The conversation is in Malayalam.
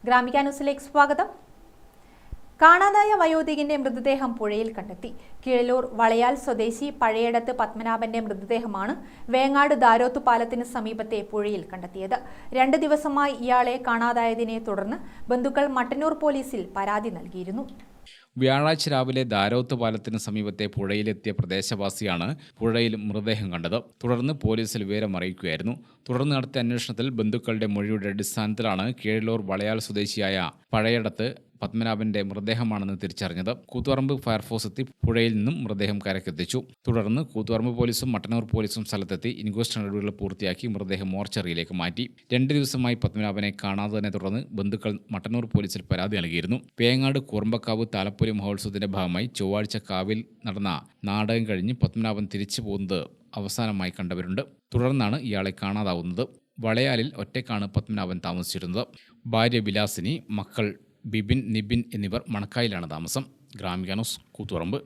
ഗ്രാമിക ന്യൂസിലേക്ക് സ്വാഗതം. കാണാതായ വയോധികന്റെ മൃതദേഹം പുഴയിൽ കണ്ടെത്തി. കീഴല്ലൂർ വളയാൽ സ്വദേശി പഴയടത്ത് പത്മനാഭന്റെ മൃതദേഹമാണ് വേങ്ങാട് ദാരോത്ത് പാലത്തിന് സമീപത്തെ പുഴയിൽ കണ്ടെത്തിയത്. 2 ദിവസമായി ഇയാളെ കാണാതായതിനെ തുടർന്ന് ബന്ധുക്കൾ മട്ടന്നൂർ പോലീസിൽ പരാതി നൽകിയിരുന്നു. വ്യാഴാഴ്ച രാവിലെ ദാരോത്ത് പാലത്തിന് സമീപത്തെ പുഴയിലെത്തിയ പ്രദേശവാസിയാണ് പുഴയിൽ മൃതദേഹം കണ്ടത്. തുടർന്ന് പോലീസിൽ വിവരം അറിയിക്കുകയായിരുന്നു. തുടർന്ന് നടത്തിയ അന്വേഷണത്തിൽ ബന്ധുക്കളുടെ മൊഴിയുടെ അടിസ്ഥാനത്തിലാണ് കീഴല്ലൂർ വളയാൽ സ്വദേശിയായ പഴയടത്ത് പത്മനാഭന്റെ മൃതദേഹമാണെന്ന് തിരിച്ചറിഞ്ഞത്. കൂത്തുപറമ്പ് ഫയർഫോഴ്സ് എത്തി പുഴയിൽ നിന്നും മൃതദേഹം കരക്കെത്തിച്ചു. തുടർന്ന് കൂത്തുപറമ്പ് പോലീസും മട്ടന്നൂർ പോലീസും സ്ഥലത്തെത്തി ഇൻക്വസ്റ്റ് നടപടികൾ പൂർത്തിയാക്കി മൃതദേഹം മോർച്ചറിയിലേക്ക് മാറ്റി. 2 ദിവസമായി പത്മനാഭനെ കാണാത്തതിനെ തുടർന്ന് ബന്ധുക്കൾ മട്ടന്നൂർ പോലീസിൽ പരാതി നൽകിയിരുന്നു. വേങ്ങാട് കൂർമ്പക്കാവ് താലപ്പൊലി മഹോത്സവത്തിന്റെ ഭാഗമായി ചൊവ്വാഴ്ച കാവിൽ നടന്ന നാടകം കഴിഞ്ഞ് പത്മനാഭൻ തിരിച്ചു പോകുന്നത് അവസാനമായി കണ്ടവരുണ്ട്. തുടർന്നാണ് ഇയാളെ കാണാതാവുന്നത്. വളയാലിൽ ഒറ്റയ്ക്കാണ് പത്മനാഭൻ താമസിച്ചിരുന്നത്. ഭാര്യ വിലാസിനി, മക്കൾ ബിബിൻ, നിബിൻ എന്നിവർ മണക്കായിലാണ് താമസം. ഗ്രാമിക ന്യൂസ്, കൂത്തുപറമ്പ്.